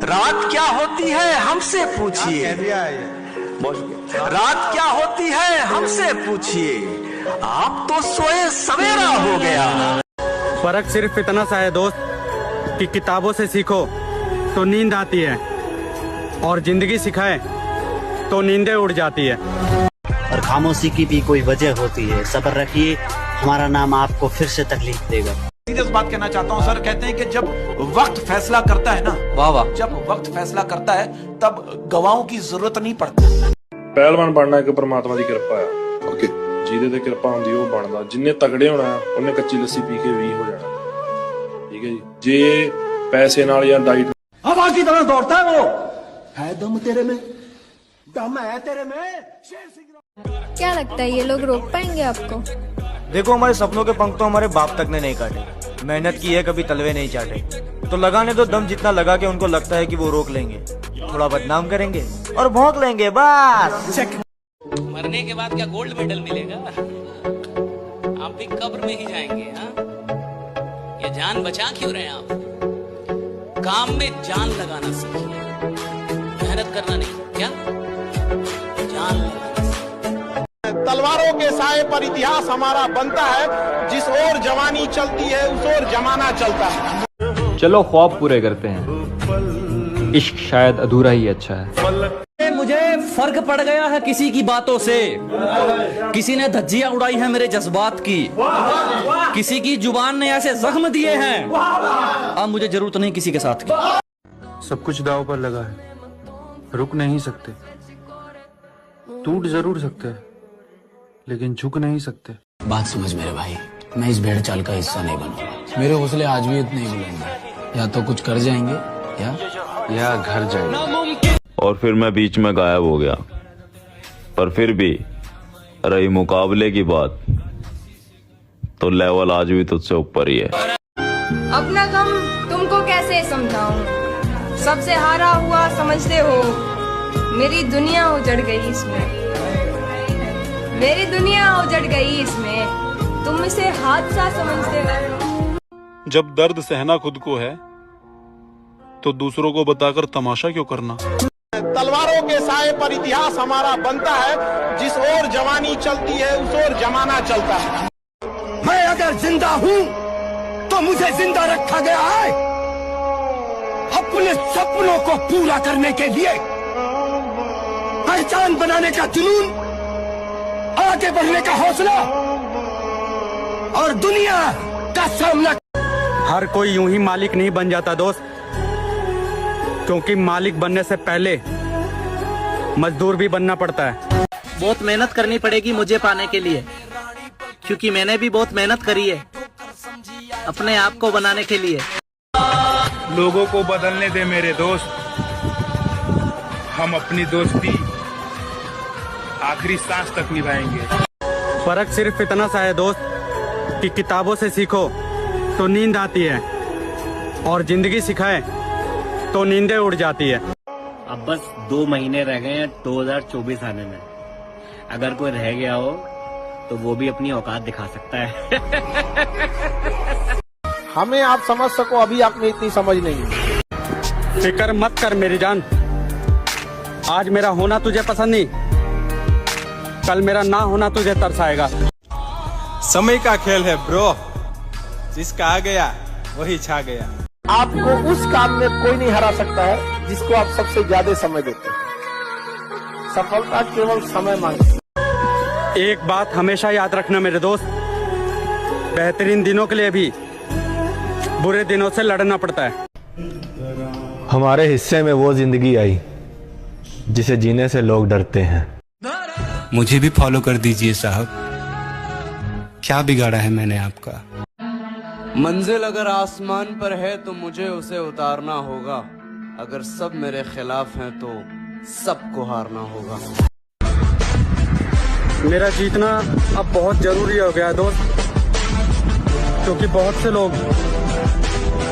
रात क्या होती है हमसे पूछिए, रात क्या होती है हमसे पूछिए, आप तो सोए सवेरा हो गया। फर्क सिर्फ इतना सा है दोस्त कि किताबों से सीखो तो नींद आती है और जिंदगी सिखाए तो नींदें उड़ जाती है। और खामोशी की भी कोई वजह होती है। सब्र रखिए, हमारा नाम आपको फिर से तकलीफ देगा। सीरियस बात कहना चाहता हूँ सर। कहते हैं कि जब वक्त फैसला करता है ना, वाह वाह, जब वक्त फैसला करता है तब गवाहों की जरूरत नहीं पड़ती। ਪਹਿਲਵਾਨ ਬਣਨਾ ਇੱਕ ਪਰਮਾਤਮਾ ਦੀ ਕਿਰਪਾ ਆ। ਓਕੇ, ਜਿਹਦੇ ਤੇ ਕਿਰਪਾ ਹੁੰਦੀ ਉਹ ਬਣਦਾ। ਜਿੰਨੇ ਤਗੜੇ ਹੋਣਾ ਉਹਨੇ ਕੱਚੀ ਲੱਸੀ ਪੀ ਕੇ 20 ਹੋ ਜਾਣਾ। ਠੀਕ ਹੈ ਜੀ। ਜੇ ਪੈਸੇ ਨਾਲ ਜਾਂ ਡਾਈਟ हवा की तरह दौड़ता है वो, है दम तेरे में, दम है तेरे में। क्या लगता है ये लोग रोक पाएंगे आपको? देखो, हमारे सपनों के पंख तो हमारे बाप तक ने नहीं काटे। मेहनत की है, कभी तलवे नहीं चाटे। तो लगाने दो दम जितना लगा के उनको लगता है कि वो रोक लेंगे। थोड़ा बदनाम करेंगे और भौंक लेंगे बस। मरने के बाद क्या गोल्ड मेडल मिलेगा? आप भी कब्र में ही जाएंगे। हाँ, ये जान बचा क्यों रहे हैं आप? काम में जान लगाना सीखिए, मेहनत करना नहीं। क्या जान लगाना। तलवारों के साए पर इतिहास हमारा बनता है, जिस ओर जवानी चलती है उस ओर जमाना चलता है। चलो ख्वाब पूरे करते हैं, इश्क शायद अधूरा ही अच्छा है। मुझे फर्क पड़ गया है किसी की बातों से। किसी ने धज्जियां उड़ाई है मेरे जज्बात की, किसी की जुबान ने ऐसे जख्म दिए हैं, अब मुझे जरूरत नहीं किसी के साथ की। सब कुछ दांव पर लगा है, रुक नहीं सकते, टूट जरूर सकते हैं लेकिन झुक नहीं सकते। बात समझ मेरे भाई, मैं इस भेड़ चाल का हिस्सा नहीं बनूंगा। मेरे हौसले आज भी इतने ही बुलंद, या तो कुछ कर जाएंगे या घर जाएंगे। और फिर मैं बीच में गायब हो गया। पर फिर भी रही मुकाबले की बात, तो लेवल आज भी तुझसे ऊपर ही है। अपना गम तुमको कैसे समझाऊं, सबसे हारा हुआ समझते हो। मेरी दुनिया उजड़ गई इसमें, मेरी दुनिया उजड़ गई इसमें, तुम इसे हादसा समझते हो। जब दर्द सहना खुद को है तो दूसरों को बताकर तमाशा क्यों करना। तलवारों के साए पर इतिहास हमारा बनता है, जिस ओर जवानी चलती है उस ओर जमाना चलता है। मैं अगर जिंदा हूँ तो मुझे जिंदा रखा गया है अपने सपनों को पूरा करने के लिए, पहचान बनाने का जुनून, आगे बढ़ने का हौसला और दुनिया का सामना। हर कोई यूं ही मालिक नहीं बन जाता दोस्त, क्योंकि मालिक बनने से पहले मजदूर भी बनना पड़ता है। बहुत मेहनत करनी पड़ेगी मुझे पाने के लिए, क्योंकि मैंने भी बहुत मेहनत करी है अपने आप को बनाने के लिए। लोगों को बदलने दे मेरे दोस्त, हम अपनी दोस्ती आखिरी सांस तक निभाएंगे। फर्क सिर्फ इतना सा है दोस्त कि किताबों से सीखो तो नींद आती है और जिंदगी सिखाए तो नींदें उड़ जाती है। अब बस 2 महीने रह गए हैं 2024 आने में। अगर कोई रह गया हो तो वो भी अपनी औकात दिखा सकता है। हमें आप समझ सको, अभी आप में इतनी समझ नहीं। फिक्र मत कर मेरी जान, आज मेरा होना तुझे पसंद नहीं, कल मेरा ना होना तुझे तरसाएगा। समय का खेल है ब्रो, जिसका आ गया वही छा गया। आपको उस काम में कोई नहीं हरा सकता है जिसको आप सबसे ज्यादा समय देते हैं। सफलता केवल समय मांगती। एक बात हमेशा याद रखना मेरे दोस्त, बेहतरीन दिनों के लिए भी बुरे दिनों से लड़ना पड़ता है। हमारे हिस्से में वो जिंदगी आई जिसे जीने से लोग डरते हैं। मुझे भी फॉलो कर दीजिए साहब, क्या बिगाड़ा है मैंने आपका? मंजिल अगर आसमान पर है तो मुझे उसे उतारना होगा। अगर सब मेरे खिलाफ हैं तो सबको हारना होगा। मेरा जीतना अब बहुत जरूरी हो गया दोस्त, क्योंकि बहुत से लोग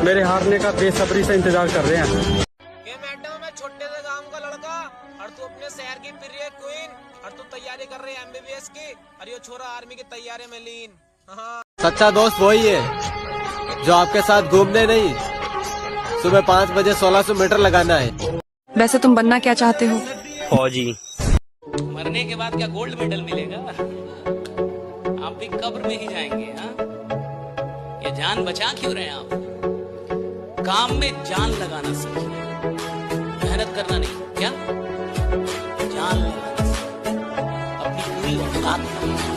मेरे हारने का बेसब्री से इंतजार कर रहे हैं। ये मैडम, मैं छोटे से गांव का लड़का और तू अपने शहर की प्रिय क्वीन, और तू तैयारी कर रही है MBBS की, और ये छोरा आर्मी की तैयारी में लीन। हाँ। सच्चा दोस्त वही है जो आपके साथ घूमने नहीं सुबह 5 बजे 1600 मीटर लगाना है। वैसे तुम बनना क्या चाहते हो? फौजी। मरने के बाद क्या गोल्ड मेडल मिलेगा? आप भी कब्र में ही जाएंगे। हाँ, ये जान बचा क्यों रहे हैं आप? काम में जान लगाना सीखिए, मेहनत करना नहीं। क्या जान लगाना सीखिए, अपनी पूरी औकात लगाइए,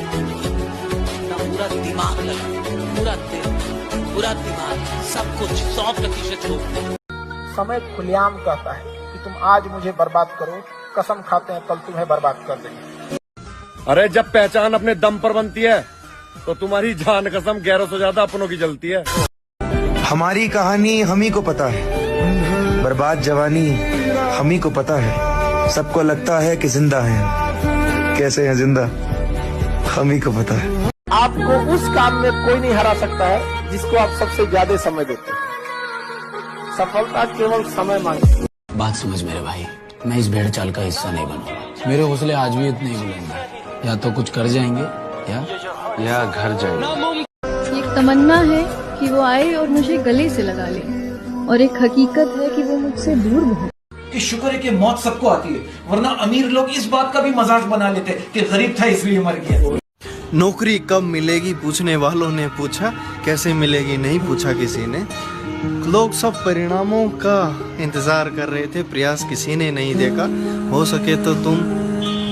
अपना पूरा दिमाग लगाइए, पूरा दिल, पूरा दिमाग, सब कुछ 100% छोड़ दें। समय खुलेआम कहता है कि तुम आज मुझे बर्बाद करो, कसम खाते हैं कल तुम्हें बर्बाद कर देंगे। अरे जब पहचान अपने दम पर बनती है तो तुम्हारी जान कसम गैरों से ज्यादा अपनों की जलती है। हमारी कहानी हम ही को पता है, बर्बाद जवानी हम ही को पता है। सबको लगता है कि जिंदा है, कैसे है जिंदा हम ही को पता है। आपको उस काम में कोई नहीं हरा सकता है जिसको आप सबसे ज्यादा समय देते हैं। सफलता केवल समय मांगती है। बात समझ मेरे भाई, मैं इस भेड़ चाल का हिस्सा नहीं बनूंगा। मेरे हौसले आज भी इतने ही बुलंद, या तो कुछ कर जाएंगे या घर जाएंगे। एक तमन्ना है कि वो आए और मुझे गले से लगा ले, और एक हकीकत है कि वो मुझसे दूर बहुत। कि शुक्र है कि मौत सबको आती है, वरना अमीर लोग इस बात का भी मजाक बना लेते कि गरीब था इसलिए मर गया। नौकरी कब मिलेगी पूछने वालों ने पूछा, कैसे मिलेगी नहीं पूछा किसी ने। लोग सब परिणामों का इंतजार कर रहे थे, प्रयास किसी ने नहीं देखा। हो सके तो तुम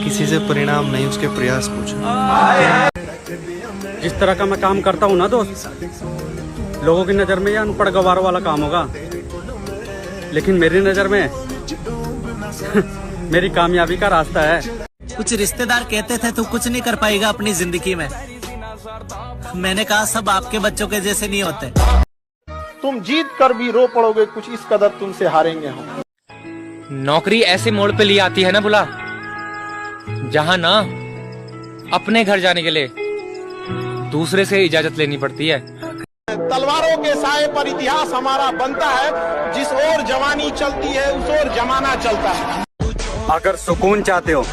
किसी से परिणाम नहीं उसके प्रयास पूछो। जिस तरह का मैं काम करता हूँ ना दोस्त, लोगों की नजर में ये अनपढ़ गवारों वाला काम होगा, लेकिन मेरी नजर में मेरी कामयाबी का रास्ता है। कुछ रिश्तेदार कहते थे तू कुछ नहीं कर पाएगा अपनी जिंदगी में। मैंने कहा सब आपके बच्चों के जैसे नहीं होते। तुम जीत कर भी रो पड़ोगे, कुछ इस कदर तुमसे हारेंगे हम। नौकरी ऐसे मोड़ पे ले आती है ना बुला, जहाँ ना अपने घर जाने के लिए दूसरे से इजाजत लेनी पड़ती है। तलवारों के साए पर इतिहास हमारा बनता है, जिस ओर जवानी चलती है उस ओर जमाना चलता है। अगर सुकून चाहते हो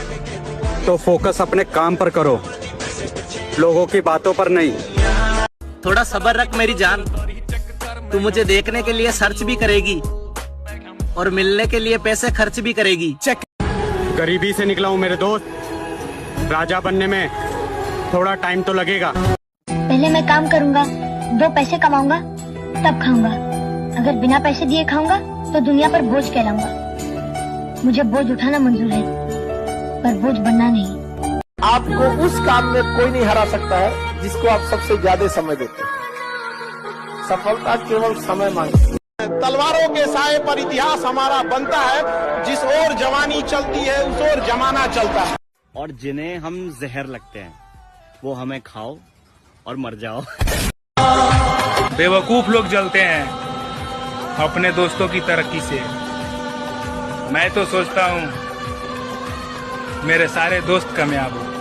तो फोकस अपने काम पर करो, लोगों की बातों पर नहीं। थोड़ा सब्र रख मेरी जान, तू मुझे देखने के लिए सर्च भी करेगी और मिलने के लिए पैसे खर्च भी करेगी। गरीबी से निकला हूँ मेरे दोस्त, राजा बनने में थोड़ा टाइम तो लगेगा। पहले मैं काम करूंगा, 2 पैसे कमाऊंगा, तब खाऊंगा। अगर बिना पैसे दिए खाऊंगा तो दुनिया पर बोझ कहलाऊंगा। मुझे बोझ उठाना मंजूर है, पर बोझ बनना नहीं। आपको उस काम में कोई नहीं हरा सकता है जिसको आप सबसे ज्यादा समय देते हैं। सफलता केवल समय मांगती है। तलवारों के साए पर इतिहास हमारा बनता है, जिस ओर जवानी चलती है उस ओर जमाना चलता है। और जिन्हें हम जहर लगते हैं वो हमें खाओ और मर जाओ। बेवकूफ लोग जलते हैं अपने दोस्तों की तरक्की से। मैं तो सोचता हूँ मेरे सारे दोस्त कामयाब हो।